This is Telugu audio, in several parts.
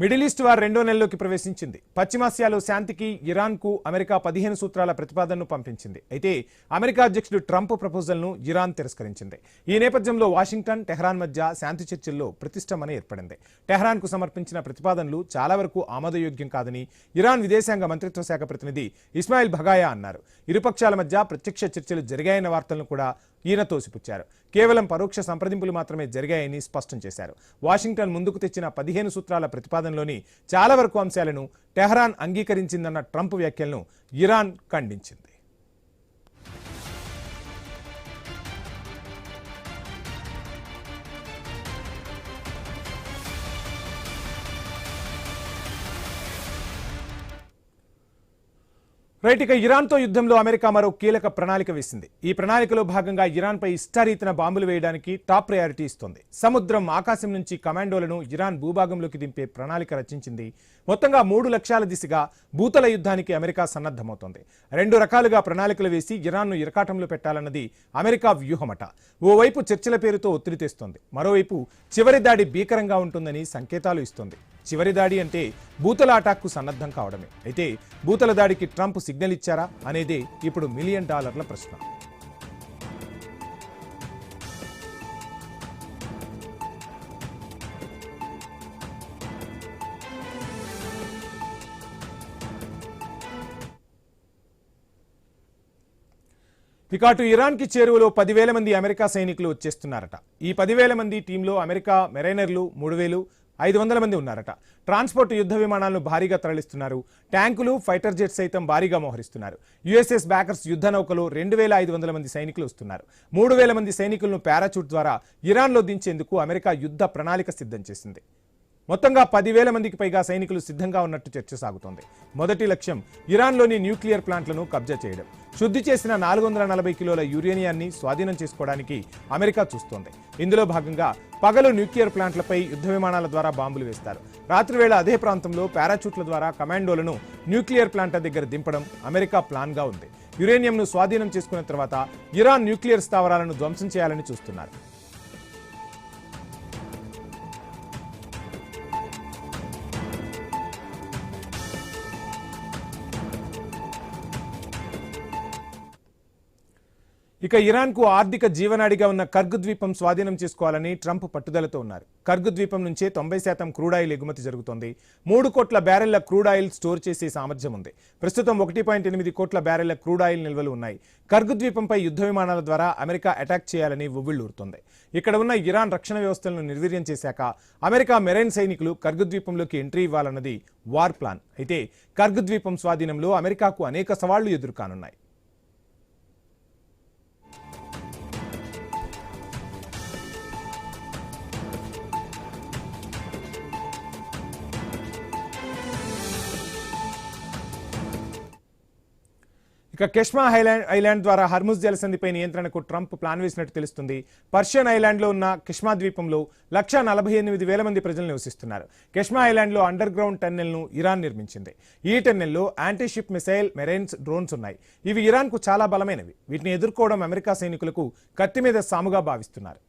మిడిల్ ఈస్ట్ వార్ రెండో నెలలోకి ప్రవేశించింది. పశ్చిమాసియాలో శాంతికి ఇరాన్కు అమెరికా 15 సూత్రాల ప్రతిపాదనను పంపించింది. అయితే అమెరికా అధ్యక్షుడు ట్రంప్ ప్రపోజల్ను ఇరాన్ తిరస్కరించింది. ఈ నేపథ్యంలో వాషింగ్టన్, టెహ్రాన్ మధ్య శాంతి చర్చల్లో ప్రతిష్టంభన ఏర్పడింది. టెహ్రాన్కు సమర్పించిన ప్రతిపాదనలు చాలా వరకు ఆమోదయోగ్యం కాదని ఇరాన్ విదేశాంగ మంత్రిత్వ శాఖ ప్రతినిధి ఇస్మాయిల్ బగాయా అన్నారు. ఇరుపక్షాల మధ్య ప్రత్యక్ష చర్చలు జరిగాయన్న వార్తలను కూడా ఈయన తోసిపుచ్చారు. కేవలం పరోక్ష సంప్రదింపులు మాత్రమే జరిగాయని స్పష్టం చేశారు. వాషింగ్టన్ ముందుకు తెచ్చిన 15 సూత్రాల ప్రతిపాదనలోని చాలా వరకు అంశాలను టెహ్రాన్ అంగీకరించిందన్న ట్రంప్ వ్యాఖ్యలను ఇరాన్ ఖండించింది. ఇక ఇరాన్తో యుద్ధంలో అమెరికా మరో కీలక ప్రణాళిక వేసింది. ఈ ప్రణాళికలో భాగంగా ఇరాన్పై ఇష్టారీతిన బాంబులు వేయడానికి టాప్ ప్రయారిటీ ఇస్తోంది. సముద్రం, ఆకాశం నుంచి కమాండోలను ఇరాన్ భూభాగంలోకి దింపే ప్రణాళిక రచించింది. మొత్తంగా 3 లక్ష్యాల దిశగా భూతల యుద్ధానికి అమెరికా సన్నద్ధమవుతోంది. 2 రకాలుగా ప్రణాళికలు వేసి ఇరాన్ను ఇరకాటంలో పెట్టాలన్నది అమెరికా వ్యూహమట. ఓవైపు చర్చల పేరుతో ఒత్తిడి తెస్తోంది, మరోవైపు చివరి దాడి భీకరంగా ఉంటుందని సంకేతాలు ఇస్తోంది. చివరి దాడి అంటే భూతల అటాక్కు సన్నద్ధం కావడమే. అయితే భూతల దాడికి ట్రంప్ సిగ్నల్ ఇచ్చారా అనేదే ఇప్పుడు $1 మిలియన్ ప్రశ్న. ఇక అటు ఇరాన్కి చేరువలో 10,000 మంది అమెరికా సైనికులు వచ్చేస్తున్నారట. ఈ 10,000 మంది టీంలో అమెరికా మెరైనర్లు 3,500 మంది ఉన్నారట. ట్రాన్స్పోర్ట్ యుద్ధ విమానాలను భారీగా తరలిస్తున్నారు. ట్యాంకులు, ఫైటర్ జెట్స్ సైతం భారీగా మోహరిస్తున్నారు. యుఎస్ఎస్ బ్యాకర్స్ యుద్ధ నౌకలో 2,500 మంది సైనికులు వస్తున్నారు. 3,000 మంది సైనికులను పారాచూట్ ద్వారా ఇరాన్లో దించేందుకు అమెరికా యుద్ధ ప్రణాళిక సిద్ధం చేసింది. మొత్తంగా 10,000 మందికి పైగా సైనికులు సిద్ధంగా ఉన్నట్టు చర్చ సాగుతోంది. మొదటి లక్ష్యం ఇరాన్లోని న్యూక్లియర్ ప్లాంట్లను కబ్జా చేయడం. శుద్ధి చేసిన 440 కిలోల యురేనియాన్ని స్వాధీనం చేసుకోవడానికి అమెరికా చూస్తోంది. ఇందులో భాగంగా పగలు న్యూక్లియర్ ప్లాంట్లపై యుద్ధ విమానాల ద్వారా బాంబులు వేస్తారు. రాత్రి వేళ అదే ప్రాంతంలో పారాచూట్ల ద్వారా కమాండోలను న్యూక్లియర్ ప్లాంట్ల దగ్గర దింపడం అమెరికా ప్లాన్గా ఉంది. యురేనియంను స్వాధీనం చేసుకున్న తర్వాత ఇరాన్ న్యూక్లియర్ స్థావరాలను ధ్వంసం చేయాలని చూస్తున్నారు. ఇక ఇరాన్కు ఆర్థిక జీవనాడిగా ఉన్న కర్గ్ ద్వీపం స్వాధీనం చేసుకోవాలని ట్రంప్ పట్టుదలతో ఉన్నారు. కర్గ్ ద్వీపం నుంచే 90% క్రూడ్ ఆయిల్ ఎగుమతి జరుగుతోంది. 3 కోట్ల బ్యారెళ్ల క్రూడ్ ఆయిల్ స్టోర్ చేసే సామర్థ్యం ఉంది. ప్రస్తుతం 1.8 కోట్ల బ్యారెళ్ల క్రూడ్ ఆయిల్ నిల్వలు ఉన్నాయి. కర్గ్ ద్వీపంపై యుద్ధ విమానాల ద్వారా అమెరికా అటాక్ చేయాలని ఉవ్విళ్లూరుతోంది. ఇక్కడ ఉన్న ఇరాన్ రక్షణ వ్యవస్థలను నిర్వీర్యం చేశాక అమెరికా మెరైన్ సైనికులు కర్గ్ ద్వీపంలోకి ఎంట్రీ ఇవ్వాలన్నది వార్ ప్లాన్. అయితే కర్గ్ ద్వీపం స్వాధీనంలో అమెరికాకు అనేక సవాళ్లు ఎదుర్కానున్నాయి. ఇక కెష్మా ఐలాండ్ ద్వారా హర్ముజ్ జలసంధిపై నియంత్రణకు ట్రంప్ ప్లాన్ వేసినట్టు తెలుస్తుంది. పర్షియన్ ఐలాండ్లో ఉన్న కెష్మా ద్వీపంలో 148,000 మంది ప్రజలు నివసిస్తున్నారు. కెష్మా ఐలాండ్లో అండర్ గ్రౌండ్ టన్నెల్ను ఇరాన్ నిర్మించింది. ఈ టన్నెల్లో యాంటీషిప్ మిసైల్, మెరైన్స్, డ్రోన్స్ ఉన్నాయి. ఇవి ఇరాన్కు చాలా బలమైనవి. వీటిని ఎదుర్కోవడం అమెరికా సైనికులకు కత్తి మీద సాముగా భావిస్తున్నారు.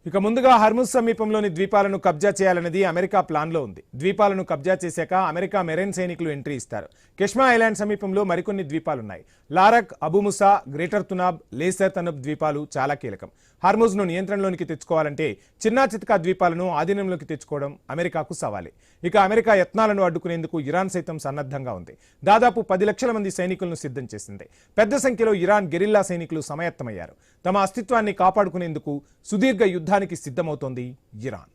ఇక ముందుగా హర్ముజ్ సమీపంలోని ద్వీపాలను కబ్జా చేయాలనేది అమెరికా ప్లాన్లో ఉంది. ద్వీపాలను కబ్జా చేశాక అమెరికా మెరైన్ సైనికులు ఎంట్రీ ఇస్తారు. కెష్మా ఐలాండ్ సమీపంలో మరికొన్ని ద్వీపాలున్నాయి. లారక్, అబుముసా, గ్రేటర్ తునాబ్, లేసర్ తనబ్ ద్వీపాలు చాలా కీలకం. హర్ముజ్ను నియంత్రణలోనికి తెచ్చుకోవాలంటే చిన్నా చితకా ద్వీపాలను ఆధీనంలోకి తెచ్చుకోవడం అమెరికాకు సవాలే. ఇక అమెరికా యత్నాలను అడ్డుకునేందుకు ఇరాన్ సైతం సన్నద్ధంగా ఉంది. దాదాపు 10 లక్షల మంది సైనికులను సిద్ధం చేసింది. పెద్ద సంఖ్యలో ఇరాన్ గెరిల్లా సైనికులు సమాయత్తమయ్యారు. తమ అస్తిత్వాన్ని కాపాడుకునేందుకు సుదీర్ఘ యుద్ధానికి సిద్ధమవుతోంది ఇరాన్.